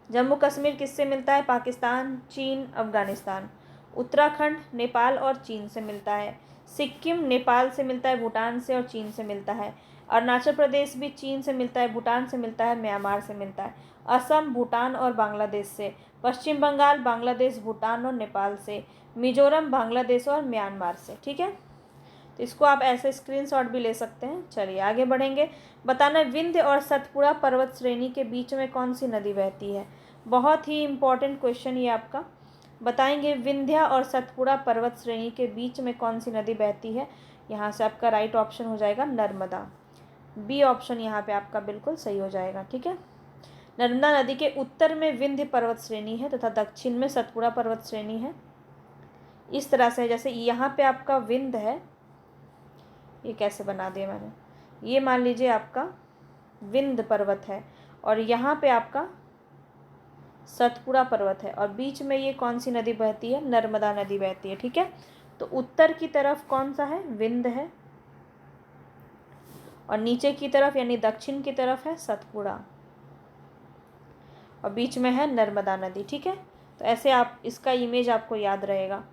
जम्मू कश्मीर किससे मिलता है? पाकिस्तान, चीन, अफ़गानिस्तान। उत्तराखंड नेपाल और चीन से मिलता है। सिक्किम नेपाल से मिलता है, भूटान से और चीन से मिलता है। अरुणाचल प्रदेश भी चीन से मिलता है, भूटान से मिलता है, म्यांमार से मिलता है। असम भूटान और बांग्लादेश से। पश्चिम बंगाल बांग्लादेश, भूटान और नेपाल से। मिजोरम बांग्लादेश और म्यांमार से। ठीक है, तो इसको आप ऐसे स्क्रीनशॉट भी ले सकते हैं। चलिए आगे बढ़ेंगे। बताना विंध्य और सतपुड़ा पर्वत श्रेणी के बीच में कौन सी नदी बहती है? बहुत ही इम्पोर्टेंट क्वेश्चन ये आपका। बताएंगे विंध्य और सतपुड़ा पर्वत श्रेणी के बीच में कौन सी नदी बहती है? यहाँ से आपका राइट ऑप्शन हो जाएगा नर्मदा। बी ऑप्शन यहाँ पे आपका बिल्कुल सही हो जाएगा। ठीक है, नर्मदा नदी के उत्तर में विंध्य पर्वत श्रेणी है तथा दक्षिण में सतपुड़ा पर्वत श्रेणी है। इस तरह से जैसे यहाँ पे आपका विंध्य है, ये कैसे बना दिया मैंने, ये मान लीजिए आपका विंध्य पर्वत है और यहाँ पे आपका सतपुड़ा पर्वत है और बीच में ये कौन सी नदी बहती है? नर्मदा नदी बहती है। ठीक है, तो उत्तर की तरफ कौन सा है? विंध्य है और नीचे की तरफ यानी दक्षिण की तरफ है सतपुड़ा और बीच में है नर्मदा नदी। ठीक है, तो ऐसे आप इसका इमेज आपको याद रहेगा।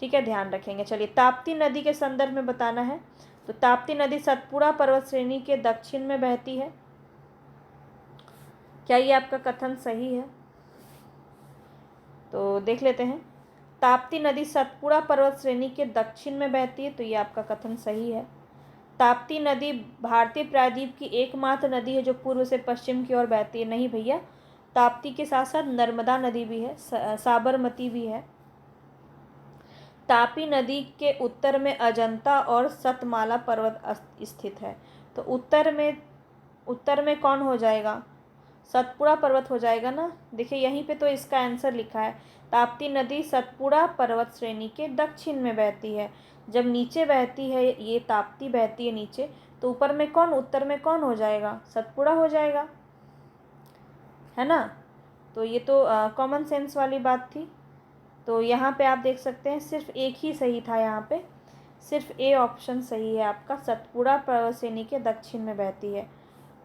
ठीक है, ध्यान रखेंगे। चलिए, ताप्ती नदी के संदर्भ में बताना है। तो ताप्ती नदी सतपुड़ा पर्वत श्रेणी के दक्षिण में बहती है। क्या ये आपका कथन सही है? तो देख लेते हैं। ताप्ती नदी सतपुड़ा पर्वत श्रेणी के दक्षिण में बहती है, तो ये आपका कथन सही है। ताप्ती नदी भारतीय प्रायद्वीप की एकमात्र नदी है जो पूर्व से पश्चिम की ओर बहती है। नहीं भैया, ताप्ती के साथ साथ नर्मदा नदी भी है, साबरमती भी है। तापी नदी के उत्तर में अजंता और सतमाला पर्वत स्थित है। तो उत्तर में कौन हो जाएगा? सतपुड़ा पर्वत हो जाएगा ना। देखिए यहीं पे तो इसका आंसर लिखा है, ताप्ती नदी सतपुड़ा पर्वत श्रेणी के दक्षिण में बहती है। जब नीचे बहती है, ये ताप्ती बहती है नीचे, तो ऊपर में कौन, उत्तर में कौन हो जाएगा? सतपुड़ा हो जाएगा, है ना। तो ये तो कॉमन सेंस वाली बात थी। तो यहाँ पे आप देख सकते हैं सिर्फ एक ही सही था, यहाँ पे सिर्फ ए ऑप्शन सही है आपका, सतपुड़ा पर्वत श्रेणी के दक्षिण में बहती है।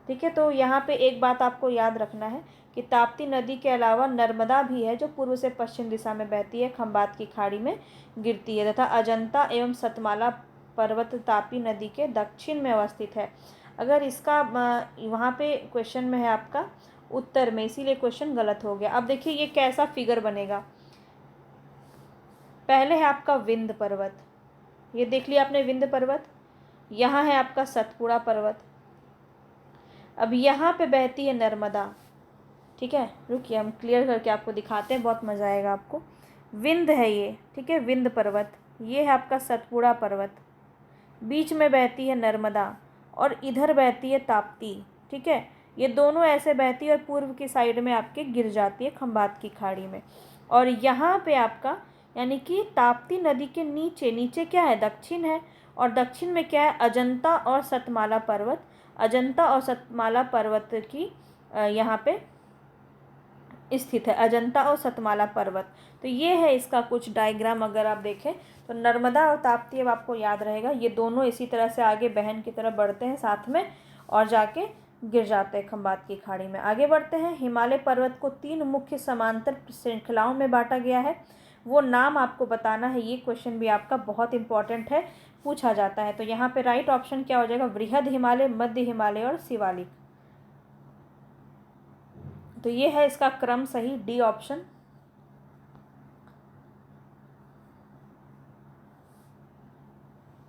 ठीक है, तो यहाँ पे एक बात आपको याद रखना है कि ताप्ती नदी के अलावा नर्मदा भी है जो पूर्व से पश्चिम दिशा में बहती है, खंबात की खाड़ी में गिरती है, तथा अजंता एवं सतमाला पर्वत तापी नदी के दक्षिण में अवस्थित है। अगर इसका वहाँ पे क्वेश्चन में है आपका उत्तर में, इसीलिए क्वेश्चन गलत हो गया। अब देखिए ये कैसा फिगर बनेगा। पहले है आपका विंध्य पर्वत, ये देख लिया आपने विंध्य पर्वत। यहाँ है आपका सतपुड़ा पर्वत। अब यहाँ पे बहती है नर्मदा। ठीक है, रुकिए हम क्लियर करके आपको दिखाते हैं, बहुत मज़ा आएगा आपको। विंध्य है ये, ठीक है, विंध्य पर्वत। ये है आपका सतपुड़ा पर्वत, बीच में बहती है नर्मदा और इधर बहती है ताप्ती। ठीक है, ये दोनों ऐसे बहती है और पूर्व की साइड में आपके गिर जाती है खंबात की खाड़ी में। और यहाँ पे आपका यानी कि ताप्ती नदी के नीचे क्या है? दक्षिण है, और दक्षिण में क्या है? अजंता और सतमाला पर्वत। अजंता और सतमाला पर्वत की यहाँ पे स्थित है, अजंता और सतमाला पर्वत। तो ये है इसका कुछ डायग्राम अगर आप देखें तो नर्मदा और ताप्ती अब आपको याद रहेगा, ये दोनों इसी तरह से आगे बहन की तरफ बढ़ते हैं साथ में और जाके गिर जाते हैं खंबात की खाड़ी में। आगे बढ़ते हैं। हिमालय पर्वत को 3 मुख्य समांतर श्रृंखलाओं में बांटा गया है, वो नाम आपको बताना है। ये क्वेश्चन भी आपका बहुत इंपॉर्टेंट है, पूछा जाता है। तो यहाँ पे राइट ऑप्शन क्या हो जाएगा? वृहद हिमालय, मध्य हिमालय और शिवालिक। तो ये है इसका क्रम सही, डी ऑप्शन।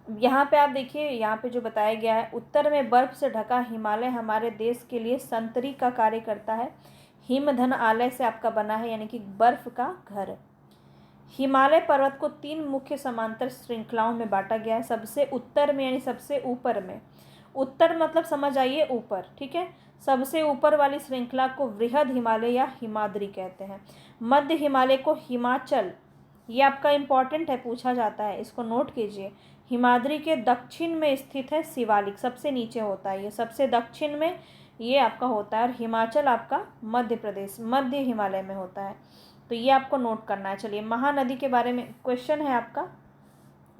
यहाँ पे आप देखिए, यहाँ पे जो बताया गया है, उत्तर में बर्फ से ढका हिमालय हमारे देश के लिए संतरी का कार्य करता है। हिमधन आलय से आपका बना है, यानी कि बर्फ का घर। हिमालय पर्वत को 3 मुख्य समांतर श्रृंखलाओं में बांटा गया है। सबसे उत्तर में यानी सबसे ऊपर में, उत्तर मतलब समझ आइए ऊपर, ठीक है, सबसे ऊपर वाली श्रृंखला को वृहद हिमालय या हिमाद्री कहते हैं। मध्य हिमालय को हिमाचल, ये आपका इम्पॉर्टेंट है, पूछा जाता है, इसको नोट कीजिए। हिमाद्री के दक्षिण में स्थित है शिवालिक, सबसे नीचे होता है ये, सबसे दक्षिण में ये आपका होता है। और हिमाचल आपका मध्य प्रदेश, मध्य हिमालय में होता है। तो ये आपको नोट करना है। चलिए, महानदी के बारे में क्वेश्चन है आपका,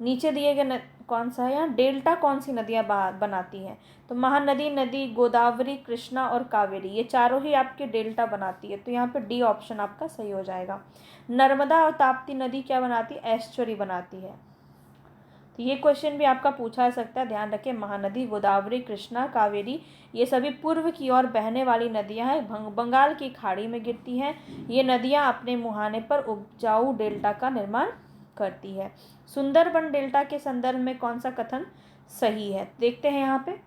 नीचे दिए गए कौन सा है यहाँ, डेल्टा कौन सी नदियाँ बनाती हैं? तो महानदी नदी गोदावरी, कृष्णा और कावेरी, ये चारों ही आपके डेल्टा बनाती है। तो यहाँ पे डी ऑप्शन आपका सही हो जाएगा। नर्मदा और ताप्ती नदी क्या बनाती है? एस्चुरी बनाती है। तो ये क्वेश्चन भी आपका पूछा जा सकता है, ध्यान रखें। महानदी गोदावरी, कृष्णा, कावेरी, ये सभी पूर्व की ओर बहने वाली नदियां हैं, बंगाल की खाड़ी में गिरती हैं। ये नदियां अपने मुहाने पर उपजाऊ डेल्टा का निर्माण करती है। सुंदरबन डेल्टा के संदर्भ में कौन सा कथन सही है? देखते हैं यहाँ पे।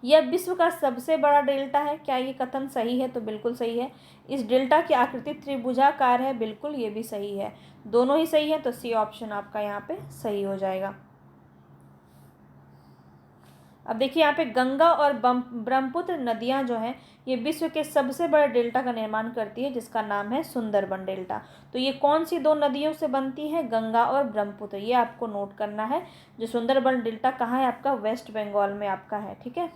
यह विश्व का सबसे बड़ा डेल्टा है। क्या ये कथन सही है? तो बिल्कुल सही है। इस डेल्टा की आकृति त्रिभुजाकार है। बिल्कुल, ये भी सही है। दोनों ही सही है, तो सी ऑप्शन आपका यहाँ पे सही हो जाएगा। अब देखिए यहाँ पे गंगा और ब्रह्मपुत्र नदियाँ जो हैं ये विश्व के सबसे बड़े डेल्टा का निर्माण करती है, जिसका नाम है सुंदरबन डेल्टा। तो ये कौन सी दो नदियों से बनती है? गंगा और ब्रह्मपुत्र। ये आपको नोट करना है। जो सुंदरबन डेल्टा कहाँ है आपका? वेस्ट बंगाल में आपका है। ठीक है।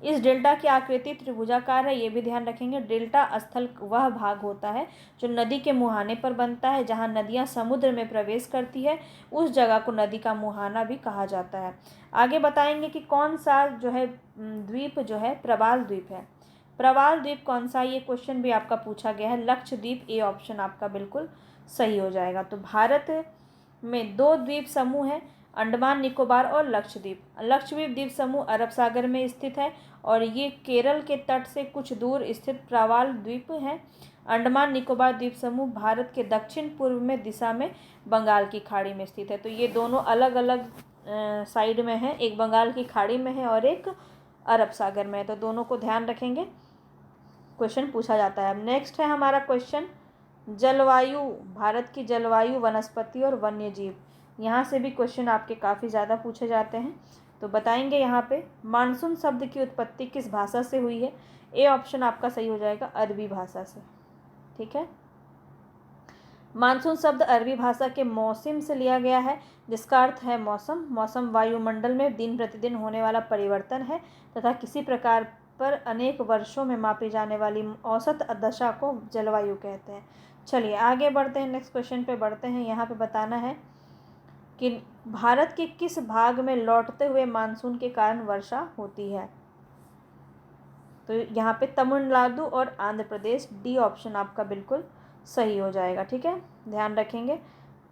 इस डेल्टा की आकृति त्रिभुजाकार है, ये भी ध्यान रखेंगे। डेल्टा स्थल वह भाग होता है जो नदी के मुहाने पर बनता है। जहाँ नदियाँ समुद्र में प्रवेश करती है उस जगह को नदी का मुहाना भी कहा जाता है। आगे बताएंगे कि कौन सा जो है द्वीप जो है प्रवाल द्वीप है। प्रवाल द्वीप कौन सा? ये क्वेश्चन भी आपका पूछा गया है। लक्षद्वीप, ए ऑप्शन आपका बिल्कुल सही हो जाएगा। तो भारत में दो द्वीप समूह है, अंडमान निकोबार और लक्षद्वीप। लक्षद्वीप द्वीप समूह अरब सागर में स्थित है और ये केरल के तट से कुछ दूर स्थित प्रवाल द्वीप है। अंडमान निकोबार द्वीप समूह भारत के दक्षिण पूर्व में दिशा में बंगाल की खाड़ी में स्थित है। तो ये दोनों अलग अलग साइड में है, एक बंगाल की खाड़ी में है और एक अरब सागर में है। तो दोनों को ध्यान रखेंगे, क्वेश्चन पूछा जाता है। अब नेक्स्ट है हमारा क्वेश्चन जलवायु, भारत की जलवायु, वनस्पति और वन्य जीव। यहाँ से भी क्वेश्चन आपके काफ़ी ज़्यादा पूछे जाते हैं। तो बताएंगे यहाँ पे मानसून शब्द की उत्पत्ति किस भाषा से हुई है? ए ऑप्शन आपका सही हो जाएगा, अरबी भाषा से। ठीक है। मानसून शब्द अरबी भाषा के मौसम से लिया गया है, जिसका अर्थ है मौसम। मौसम वायुमंडल में दिन प्रतिदिन होने वाला परिवर्तन है तथा किसी प्रकार पर अनेक वर्षों में मापी जाने वाली औसत दशा को जलवायु कहते हैं। चलिए आगे बढ़ते हैं, नेक्स्ट क्वेश्चन पे बढ़ते हैं। यहाँ पे बताना है कि भारत के किस भाग में लौटते हुए मानसून के कारण वर्षा होती है? तो यहाँ पे तमिलनाडु और आंध्र प्रदेश, डी ऑप्शन आपका बिल्कुल सही हो जाएगा। ठीक है, ध्यान रखेंगे।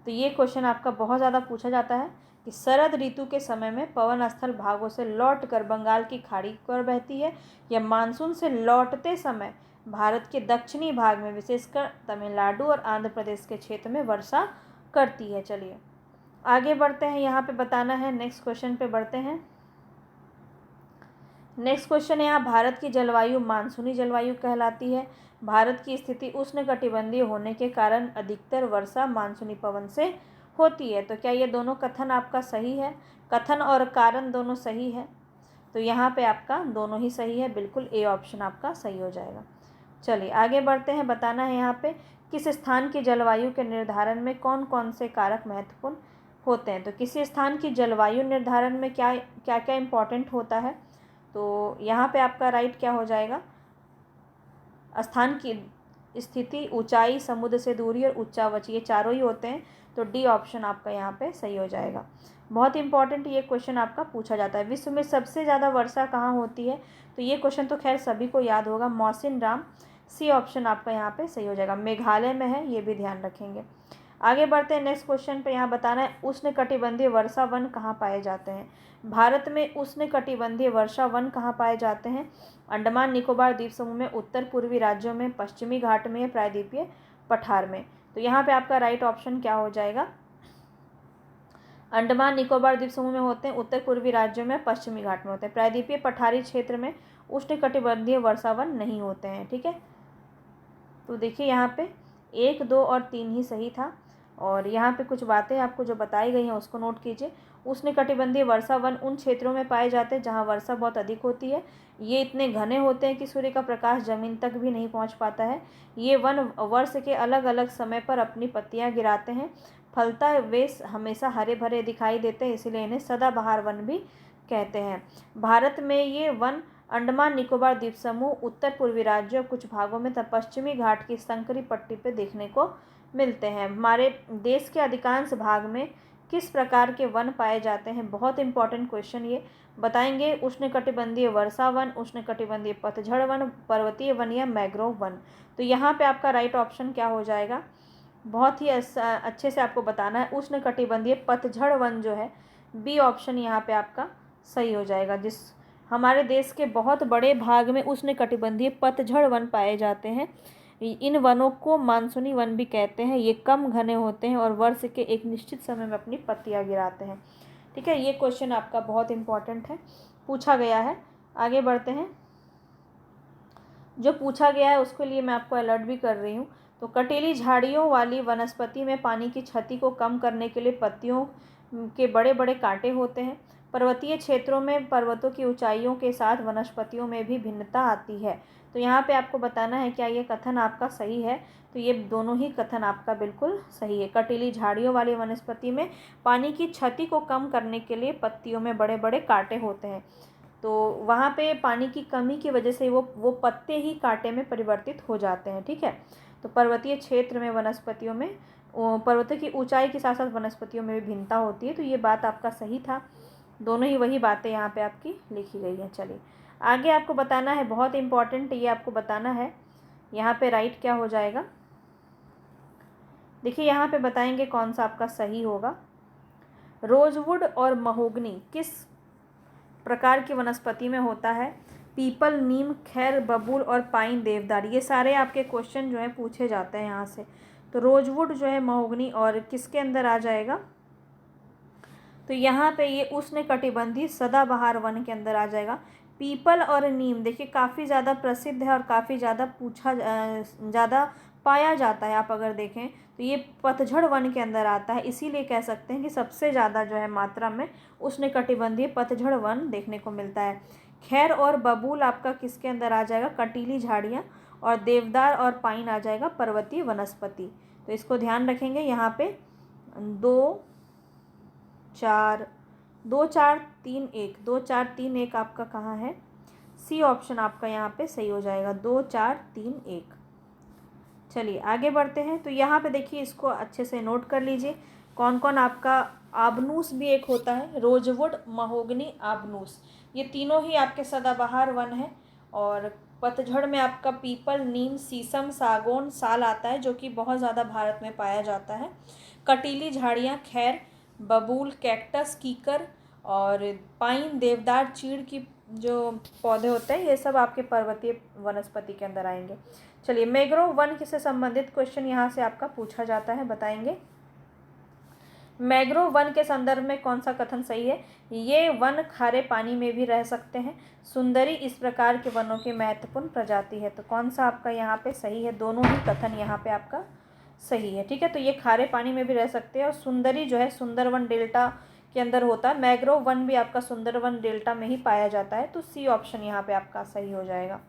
तो ये क्वेश्चन आपका बहुत ज़्यादा पूछा जाता है कि शरद ऋतु के समय में पवन स्थल भागों से लौटकर बंगाल की खाड़ी पर बहती है या मानसून से लौटते समय भारत के दक्षिणी भाग में विशेषकर तमिलनाडु और आंध्र प्रदेश के क्षेत्र में वर्षा करती है। चलिए आगे बढ़ते हैं। यहाँ पे बताना है, नेक्स्ट क्वेश्चन पे बढ़ते हैं। नेक्स्ट क्वेश्चन है, यहाँ भारत की जलवायु मानसूनी जलवायु कहलाती है। भारत की स्थिति उष्णकटिबंधीय होने के कारण अधिकतर वर्षा मानसूनी पवन से होती है। तो क्या ये दोनों कथन आपका सही है? कथन और कारण दोनों सही है। तो यहाँ पे आपका दोनों ही सही है, बिल्कुल ए ऑप्शन आपका सही हो जाएगा। चलिए आगे बढ़ते हैं। बताना है यहाँ पे किस स्थान की जलवायु के निर्धारण में कौन कौन से कारक महत्वपूर्ण होते हैं। तो किसी स्थान की जलवायु निर्धारण में क्या क्या क्या इम्पोर्टेंट होता है? तो यहाँ पे आपका राइट क्या हो जाएगा? स्थान की स्थिति, ऊंचाई, समुद्र से दूरी और उच्चावच, ये चारों ही होते हैं। तो डी ऑप्शन आपका यहाँ पे सही हो जाएगा। बहुत इंपॉर्टेंट ये क्वेश्चन आपका पूछा जाता है। विश्व में सबसे ज़्यादा वर्षा कहाँ होती है? तो ये क्वेश्चन तो खैर सभी को याद होगा, मौसिन राम, सी ऑप्शन आपका यहाँ पे सही हो जाएगा। मेघालय में है, ये भी ध्यान रखेंगे। आगे बढ़ते हैं नेक्स्ट क्वेश्चन पे। यहाँ बताना है उष्णकटिबंधीय वर्षा वन कहाँ पाए जाते हैं। भारत में उष्णकटिबंधीय वर्षा वन कहाँ पाए जाते हैं? अंडमान निकोबार द्वीप समूह में, उत्तर पूर्वी राज्यों में, पश्चिमी घाट में, प्रायद्वीपीय पठार में। तो यहाँ पे आपका राइट ऑप्शन क्या हो जाएगा? अंडमान निकोबार द्वीप समूह में होते हैं, उत्तर पूर्वी राज्यों में, पश्चिमी घाट में होते हैं। प्रायद्वीपीय पठारी क्षेत्र में उष्णकटिबंधीय वर्षा वन नहीं होते हैं। ठीक है, तो देखिए यहाँ पे 1, 2 और 3 ही सही था। और यहाँ पे कुछ बातें आपको जो बताई गई हैं उसको नोट कीजिए। उष्णकटिबंधीय वर्षा वन उन क्षेत्रों में पाए जाते हैं जहाँ वर्षा बहुत अधिक होती है। ये इतने घने होते हैं कि सूर्य का प्रकाश जमीन तक भी नहीं पहुँच पाता है। ये वन वर्ष के अलग अलग समय पर अपनी पत्तियाँ गिराते हैं। फलता वे हमेशा हरे भरे दिखाई देते हैं, इसीलिए इन्हें सदाबहार वन भी कहते हैं। भारत में ये वन अंडमान निकोबार द्वीप समूह, उत्तर पूर्वी राज्यों, कुछ भागों में तथा पश्चिमी घाट की संकरी पट्टी पर देखने को मिलते हैं। हमारे देश के अधिकांश भाग में किस प्रकार के वन पाए जाते हैं? बहुत इंपॉर्टेंट क्वेश्चन ये बताएंगे। उष्णकटिबंधीय वर्षा वन, उष्णकटिबंधीय पतझड़ वन, पर्वतीय वन या मैंग्रोव वन। तो यहाँ पे आपका राइट ऑप्शन क्या हो जाएगा? बहुत ही अच्छे से आपको बताना है। उष्णकटिबंधीय पतझड़ वन जो है, बी ऑप्शन यहाँ पे आपका सही हो जाएगा। जिस हमारे देश के बहुत बड़े भाग में उष्णकटिबंधीय पतझड़ वन पाए जाते हैं। इन वनों को मानसूनी वन भी कहते हैं। ये कम घने होते हैं और वर्ष के एक निश्चित समय में अपनी पत्तियां गिराते हैं। ठीक है, ये क्वेश्चन आपका बहुत इंपॉर्टेंट है, पूछा गया है। आगे बढ़ते हैं। जो पूछा गया है उसके लिए मैं आपको अलर्ट भी कर रही हूँ। तो कटीली झाड़ियों वाली वनस्पति में पानी की क्षति को कम करने के लिए पत्तियों के बड़े बड़े कांटे होते हैं। पर्वतीय क्षेत्रों में पर्वतों की ऊंचाइयों के साथ वनस्पतियों में भी भिन्नता आती है। तो यहाँ पे आपको बताना है क्या ये कथन आपका सही है। तो ये दोनों ही कथन आपका बिल्कुल सही है। कटीली झाड़ियों वाली वनस्पति में पानी की क्षति को कम करने के लिए पत्तियों में बड़े बड़े कांटे होते हैं। तो वहाँ पे पानी की कमी की वजह से वो पत्ते ही कांटे में परिवर्तित हो जाते हैं। ठीक है। तो पर्वतीय क्षेत्र में वनस्पतियों में पर्वतों की ऊंचाई के साथ साथ वनस्पतियों में भी भिन्नता होती है। तो ये बात आपका सही था। दोनों ही वही बातें यहाँ पे आपकी लिखी गई हैं। चलिए आगे आपको बताना है, बहुत इंपॉर्टेंट ये आपको बताना है। यहाँ पे राइट क्या हो जाएगा, देखिए यहाँ पे बताएंगे कौन सा आपका सही होगा। रोजवुड और महोगनी किस प्रकार की वनस्पति में होता है? पीपल, नीम, खैर, बबूल और पाइन, देवदार। ये सारे आपके क्वेश्चन जो है पूछे जाते हैं यहाँ से। तो रोजवुड जो है महोगनी और किसके अंदर आ जाएगा? तो यहाँ पे ये उष्णकटिबंधीय सदाबहार वन के अंदर आ जाएगा। पीपल और नीम देखिए काफ़ी ज़्यादा प्रसिद्ध है और काफ़ी ज़्यादा ज़्यादा पाया जाता है। आप अगर देखें तो ये पतझड़ वन के अंदर आता है, इसीलिए कह सकते हैं कि सबसे ज़्यादा जो है मात्रा में उष्णकटिबंधीय पतझड़ वन देखने को मिलता है। खैर और बबूल आपका किसके अंदर आ जाएगा? कटीली झाड़ियाँ। और देवदार और पाइन आ जाएगा पर्वतीय वनस्पति। तो इसको ध्यान रखेंगे। यहाँ पे 2 4 2 4 3 1 2 4 3 1 आपका कहाँ है? सी ऑप्शन आपका यहाँ पे सही हो जाएगा, 2 4 3 1। चलिए आगे बढ़ते हैं। तो यहाँ पे देखिए इसको अच्छे से नोट कर लीजिए कौन कौन आपका। आबनूस भी एक होता है, रोजवुड, महोगनी, आबनूस, ये तीनों ही आपके सदाबहार वन है। और पतझड़ में आपका पीपल, नीम, शीशम, सागौन, साल आता है जो कि बहुत ज़्यादा भारत में पाया जाता है। कटीली झाड़ियाँ खैर, बबूल, कैक्टस, कीकर और पाइन, देवदार, चीड़ की जो पौधे होते हैं ये सब आपके पर्वतीय वनस्पति के अंदर आएंगे। चलिए मैंग्रोव वन से संबंधित क्वेश्चन यहाँ से आपका पूछा जाता है, बताएंगे। मैंग्रोव वन के संदर्भ में कौन सा कथन सही है? ये वन खारे पानी में भी रह सकते हैं। सुंदरी इस प्रकार के वनों की महत्वपूर्ण प्रजाति है। तो कौन सा आपका यहाँ पे सही है? दोनों ही कथन यहाँ पे आपका सही है। ठीक है। तो ये खारे पानी में भी रह सकते हैं और सुंदरी जो है सुंदरवन डेल्टा के अंदर होता है। मैंग्रोव वन भी आपका सुंदरवन डेल्टा में ही पाया जाता है। तो सी ऑप्शन यहाँ पे आपका सही हो जाएगा।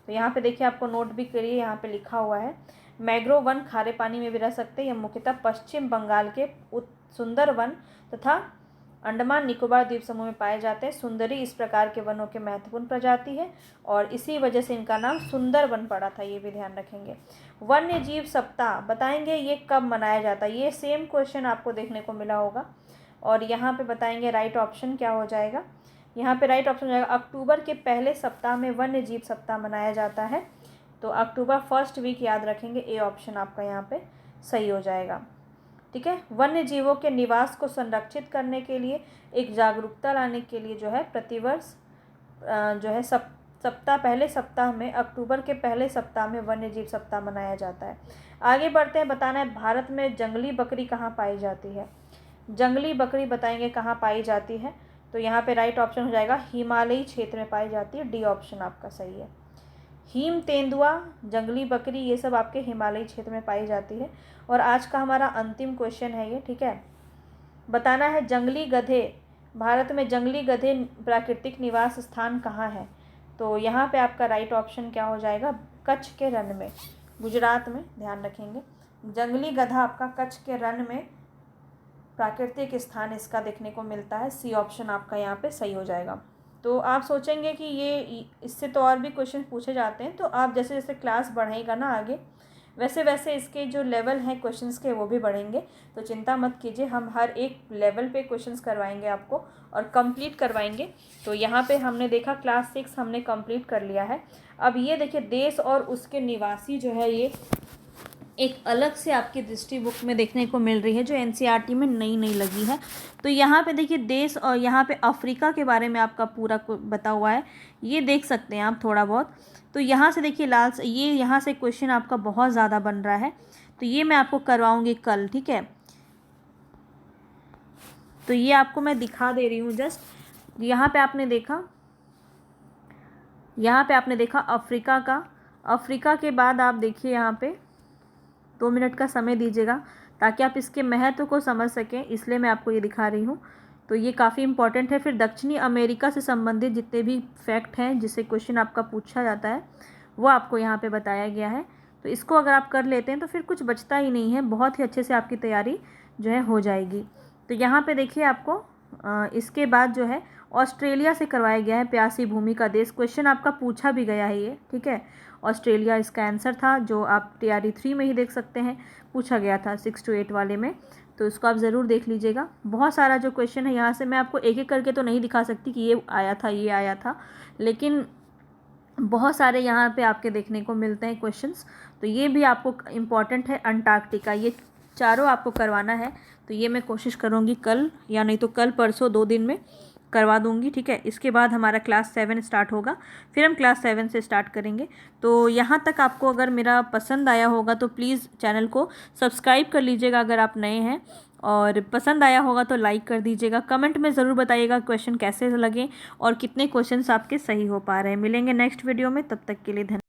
तो यहाँ पे देखिए आपको नोट भी करिए, यहाँ पे लिखा हुआ है मैंग्रोव वन खारे पानी में भी रह सकते हैं। यह मुख्यतः पश्चिम बंगाल के सुंदरवन तथा अंडमान निकोबार द्वीप समूह में पाए जाते हैं। सुंदरी इस प्रकार के वनों के महत्वपूर्ण प्रजाति है और इसी वजह से इनका नाम सुंदरवन पड़ा था, ये भी ध्यान रखेंगे। वन्य जीव सप्ताह बताएंगे ये कब मनाया जाता है? ये सेम क्वेश्चन आपको देखने को मिला होगा और यहाँ पे बताएंगे राइट ऑप्शन क्या हो जाएगा। यहाँ पे राइट ऑप्शन हो जाएगा अक्टूबर के पहले सप्ताह में वन्य जीव सप्ताह मनाया जाता है। तो अक्टूबर फर्स्ट वीक याद रखेंगे, ए ऑप्शन आपका यहाँ पे सही हो जाएगा। ठीक है। वन्य जीवों के निवास को संरक्षित करने के लिए एक जागरूकता लाने के लिए जो है प्रतिवर्ष जो है पहले सप्ताह में अक्टूबर के पहले सप्ताह में वन्य जीव सप्ताह मनाया जाता है। आगे बढ़ते हैं। बताना है भारत में जंगली बकरी कहाँ पाई जाती है? जंगली बकरी बताएंगे कहाँ पाई जाती है। तो यहाँ पे राइट ऑप्शन हो जाएगा हिमालयी क्षेत्र में पाई जाती है, डी ऑप्शन आपका सही है। हिम तेंदुआ, जंगली बकरी ये सब आपके हिमालयी क्षेत्र में पाई जाती है। और आज का हमारा अंतिम क्वेश्चन है ये। ठीक है। बताना है जंगली गधे, भारत में जंगली गधे प्राकृतिक निवास स्थान कहाँ है? तो यहाँ पे आपका राइट ऑप्शन क्या हो जाएगा? कच्छ के रण में, गुजरात में, ध्यान रखेंगे। जंगली गधा आपका कच्छ के रण में प्राकृतिक स्थान इसका देखने को मिलता है, सी ऑप्शन आपका यहाँ पे सही हो जाएगा। तो आप सोचेंगे कि ये इससे तो और भी क्वेश्चन पूछे जाते हैं। तो आप जैसे जैसे क्लास बढ़ेगा ना आगे, वैसे वैसे इसके जो लेवल हैं क्वेश्चंस के वो भी बढ़ेंगे। तो चिंता मत कीजिए, हम हर एक लेवल पे क्वेश्चंस करवाएंगे आपको और कंप्लीट करवाएंगे। तो यहाँ पे हमने देखा क्लास 6 हमने कंप्लीट कर लिया है। अब ये देखिए देश और उसके निवासी जो है ये एक अलग से आपकी दृष्टि बुक में देखने को मिल रही है जो एनसीईआरटी में नई नई लगी है। तो यहाँ पे देखिए देश और यहाँ पे अफ्रीका के बारे में आपका पूरा बता हुआ है, ये देख सकते हैं आप थोड़ा बहुत। तो यहाँ से देखिए ये यहाँ से क्वेश्चन आपका बहुत ज़्यादा बन रहा है, तो ये मैं आपको करवाऊँगी कल। ठीक है। तो ये आपको मैं दिखा दे रही हूँ जस्ट। यहाँ पे आपने देखा यहाँ पे आपने देखा अफ्रीका का, अफ्रीका के बाद आप देखिए यहाँ पे 2 मिनट का समय दीजिएगा ताकि आप इसके महत्व को समझ सकें, इसलिए मैं आपको ये दिखा रही हूँ। तो ये काफ़ी इंपॉर्टेंट है। फिर दक्षिणी अमेरिका से संबंधित जितने भी फैक्ट हैं जिससे क्वेश्चन आपका पूछा जाता है वो आपको यहाँ पे बताया गया है। तो इसको अगर आप कर लेते हैं तो फिर कुछ बचता ही नहीं है, बहुत ही अच्छे से आपकी तैयारी जो है हो जाएगी। तो यहाँ पे देखिए आपको इसके बाद जो है ऑस्ट्रेलिया से करवाया गया है, प्यासी भूमि का देश। क्वेश्चन आपका पूछा भी गया है ये, ठीक है। ऑस्ट्रेलिया इसका आंसर था, जो आप तैयारी 3 में ही देख सकते हैं, पूछा गया था 6 to 8 वाले में। तो इसको आप ज़रूर देख लीजिएगा। बहुत सारा जो क्वेश्चन है यहाँ से मैं आपको एक एक करके तो नहीं दिखा सकती कि ये आया था ये आया था, लेकिन बहुत सारे यहाँ पे आपके देखने को मिलते हैं क्वेश्चंस। तो ये भी आपको इम्पॉर्टेंट है। अंटार्कटिका, ये चारों आपको करवाना है। तो ये मैं कोशिश करूँगी कल या नहीं तो कल परसों 2 दिन में करवा दूँगी, ठीक है। इसके बाद हमारा क्लास 7 स्टार्ट होगा, फिर हम क्लास 7 से स्टार्ट करेंगे। तो यहाँ तक आपको अगर मेरा पसंद आया होगा तो प्लीज़ चैनल को सब्सक्राइब कर लीजिएगा अगर आप नए हैं, और पसंद आया होगा तो लाइक कर दीजिएगा। कमेंट में ज़रूर बताइएगा क्वेश्चन कैसे लगे और कितने क्वेश्चंस आपके सही हो पा रहे हैं। मिलेंगे नेक्स्ट वीडियो में, तब तक के लिए धन्यवाद।